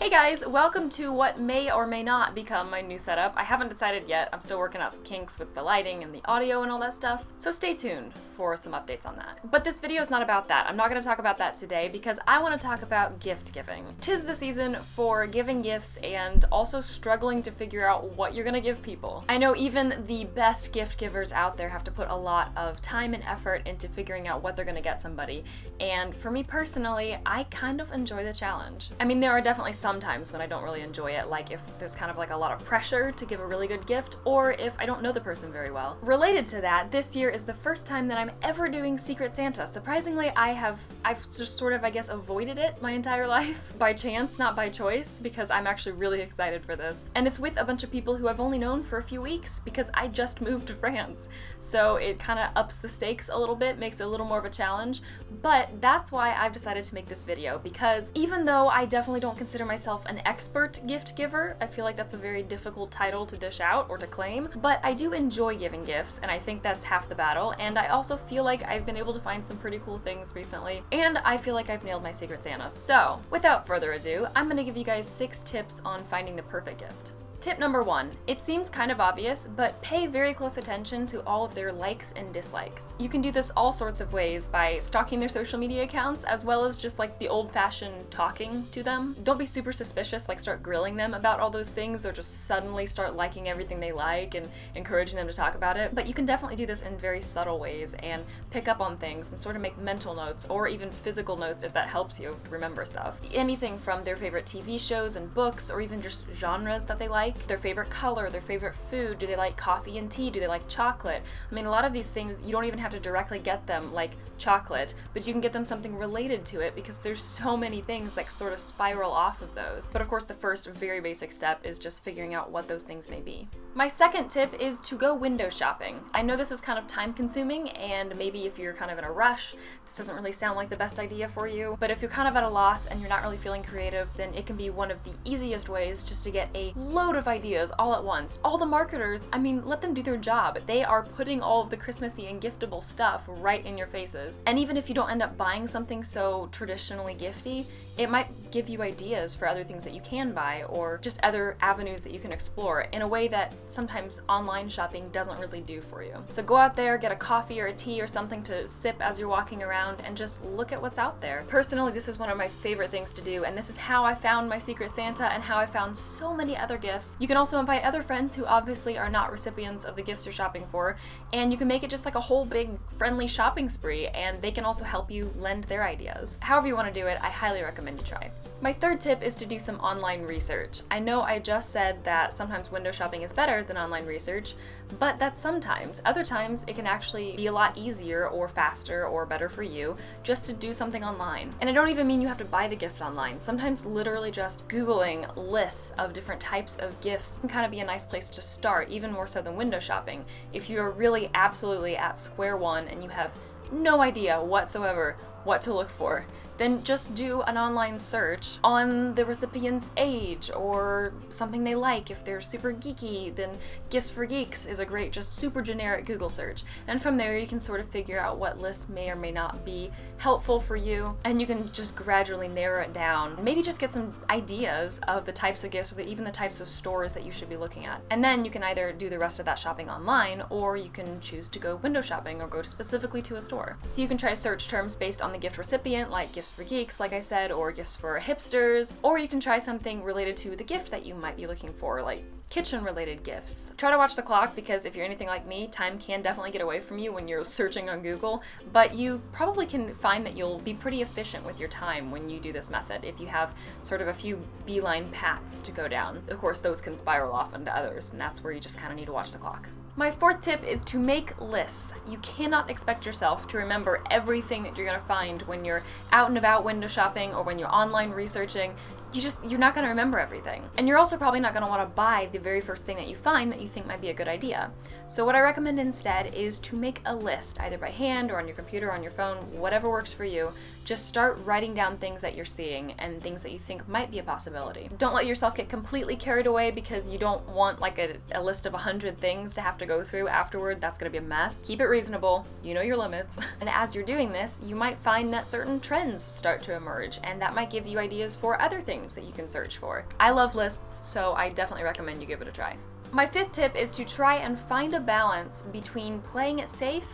Hey guys, welcome to what may or may not become my new setup. I haven't decided yet. I'm still working out some kinks with the lighting and the audio and all that stuff, so stay tuned for some updates on that. But this video is not about that. I'm not going to talk about that today because I want to talk about gift giving. 'Tis the season for giving gifts and also struggling to figure out what you're going to give people. I know even the best gift givers out there have to put a lot of time and effort into figuring out what they're going to get somebody, and for me personally, I kind of enjoy the challenge. I mean, there are definitely sometimes when I don't really enjoy it, like if there's kind of like a lot of pressure to give a really good gift, or if I don't know the person very well. Related to that, this year is the first time that I'm ever doing Secret Santa. Surprisingly, I've just sort of, I guess, avoided it my entire life by chance, not by choice, because I'm actually really excited for this. And it's with a bunch of people who I've only known for a few weeks because I just moved to France. So it kind of ups the stakes a little bit, makes it a little more of a challenge. But that's why I've decided to make this video, because even though I definitely don't consider myself an expert gift giver, I feel like that's a very difficult title to dish out or to claim, but I do enjoy giving gifts, and I think that's half the battle, and I also feel like I've been able to find some pretty cool things recently, and I feel like I've nailed my Secret Santa. So, without further ado, I'm gonna give you guys 6 tips on finding the perfect gift. Tip number 1. It seems kind of obvious, but pay very close attention to all of their likes and dislikes. You can do this all sorts of ways by stalking their social media accounts, as well as just like the old-fashioned talking to them. Don't be super suspicious, like start grilling them about all those things, or just suddenly start liking everything they like and encouraging them to talk about it. But you can definitely do this in very subtle ways and pick up on things and sort of make mental notes, or even physical notes if that helps you remember stuff. Anything from their favorite TV shows and books, or even just genres that they like. Their favorite color, their favorite food, do they like coffee and tea, do they like chocolate? I mean, a lot of these things you don't even have to directly get them like chocolate, but you can get them something related to it because there's so many things that sort of spiral off of those. But of course, the first very basic step is just figuring out what those things may be. My second tip is to go window shopping. I know this is kind of time consuming, and maybe if you're kind of in a rush, this doesn't really sound like the best idea for you, but if you're kind of at a loss and you're not really feeling creative, then it can be one of the easiest ways just to get a load of ideas all at once. All the marketers, I mean, let them do their job. They are putting all of the Christmassy and giftable stuff right in your faces. And even if you don't end up buying something so traditionally gifty, it might give you ideas for other things that you can buy, or just other avenues that you can explore in a way that sometimes online shopping doesn't really do for you. So go out there, get a coffee or a tea or something to sip as you're walking around, and just look at what's out there. Personally, this is one of my favorite things to do, and this is how I found my Secret Santa and how I found so many other gifts. You can also invite other friends who obviously are not recipients of the gifts you're shopping for, and you can make it just like a whole big friendly shopping spree, and they can also help you lend their ideas. However you want to do it, I highly recommend you try. My third tip is to do some online research. I know I just said that sometimes window shopping is better than online research, but that's sometimes. Other times it can actually be a lot easier or faster or better for you just to do something online. And I don't even mean you have to buy the gift online. Sometimes literally just Googling lists of different types of gifts can kind of be a nice place to start, even more so than window shopping. If you're really absolutely at square one and you have no idea whatsoever what to look for, then just do an online search on the recipient's age or something they like. If they're super geeky, then Gifts for Geeks is a great, just super generic Google search. And from there, you can sort of figure out what lists may or may not be helpful for you, and you can just gradually narrow it down. Maybe just get some ideas of the types of gifts or even the types of stores that you should be looking at. And then you can either do the rest of that shopping online, or you can choose to go window shopping or go specifically to a store. So you can try search terms based on the gift recipient, like Gifts for Geeks, like I said, or Gifts for Hipsters, or you can try something related to the gift that you might be looking for, like kitchen-related gifts. Try to watch the clock, because if you're anything like me, time can definitely get away from you when you're searching on Google, but you probably can find that you'll be pretty efficient with your time when you do this method if you have sort of a few beeline paths to go down. Of course, those can spiral off into others, and that's where you just kind of need to watch the clock. My fourth tip is to make lists. You cannot expect yourself to remember everything that you're going to find when you're out and about window shopping or when you're online researching. You're not going to remember everything. And you're also probably not going to want to buy the very first thing that you find that you think might be a good idea. So what I recommend instead is to make a list, either by hand or on your computer, on your phone, whatever works for you. Just start writing down things that you're seeing and things that you think might be a possibility. Don't let yourself get completely carried away because you don't want like a list of 100 things to have to go through afterward. That's going to be a mess. Keep it reasonable. You know your limits. And as you're doing this, you might find that certain trends start to emerge, and that might give you ideas for other things things that you can search for. I love lists, so I definitely recommend you give it a try. My fifth tip is to try and find a balance between playing it safe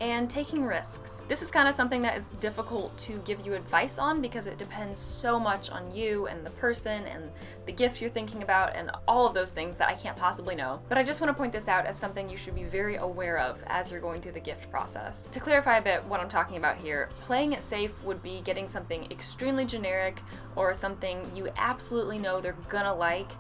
and taking risks. This is kind of something that is difficult to give you advice on because it depends so much on you and the person and the gift you're thinking about and all of those things that I can't possibly know. But I just want to point this out as something you should be very aware of as you're going through the gift process. To clarify a bit what I'm talking about here, playing it safe would be getting something extremely generic or something you absolutely know they're gonna like,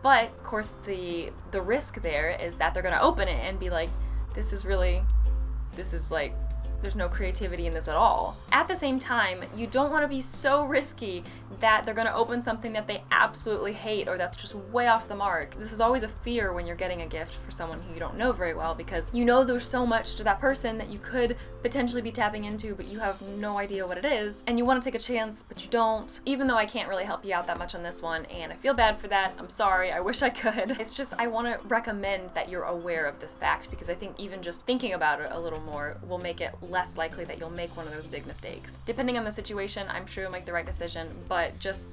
but of course the risk there is that they're gonna open it and be like, this is like, there's no creativity in this at all. At the same time, you don't want to be so risky that they're going to open something that they absolutely hate or that's just way off the mark. This is always a fear when you're getting a gift for someone who you don't know very well because you know there's so much to that person that you could potentially be tapping into, but you have no idea what it is, and you want to take a chance, but you don't. Even though I can't really help you out that much on this one, and I feel bad for that. I'm sorry. I wish I could. It's just I want to recommend that you're aware of this fact because I think even just thinking about it a little more will make it less likely that you'll make one of those big mistakes. Depending on the situation, I'm sure you'll make the right decision, but just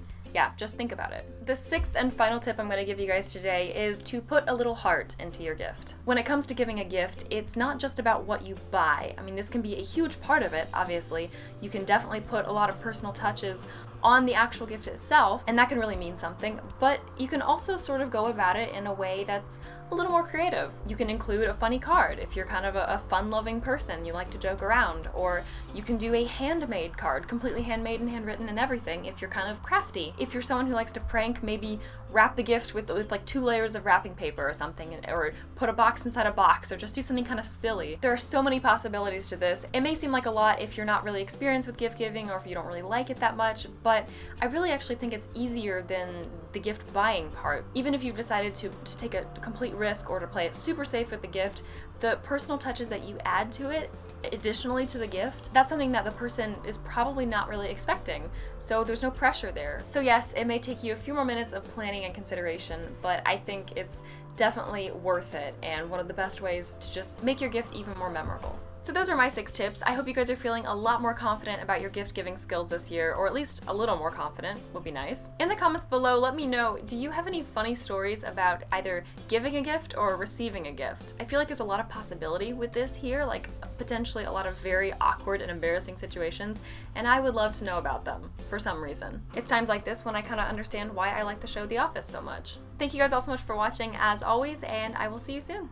think about it. The sixth and final tip I'm going to give you guys today is to put a little heart into your gift. When it comes to giving a gift, it's not just about what you buy. I mean, this can be a huge part of it, obviously. You can definitely put a lot of personal touches on the actual gift itself, and that can really mean something, but you can also sort of go about it in a way that's a little more creative. You can include a funny card if you're kind of a fun-loving person, you like to joke around, or you can do a handmade card, completely handmade and handwritten and everything if you're kind of crafty. If you're someone who likes to prank, maybe wrap the gift with like 2 layers of wrapping paper or something, or put a box inside a box, or just do something kind of silly. There are so many possibilities to this. It may seem like a lot if you're not really experienced with gift giving or if you don't really like it that much, but I really actually think it's easier than the gift buying part. Even if you've decided to take a complete risk or to play it super safe with the gift, the personal touches that you add to it additionally to the gift, that's something that the person is probably not really expecting, so there's no pressure there. So yes, it may take you a few more minutes of planning and consideration, but I think it's definitely worth it and one of the best ways to just make your gift even more memorable. So those are my 6 tips. I hope you guys are feeling a lot more confident about your gift giving skills this year, or at least a little more confident would be nice. In the comments below, let me know, do you have any funny stories about either giving a gift or receiving a gift? I feel like there's a lot of possibility with this here, like potentially a lot of very awkward and embarrassing situations, and I would love to know about them for some reason. It's times like this when I kind of understand why I like the show The Office so much. Thank you guys all so much for watching as always, and I will see you soon.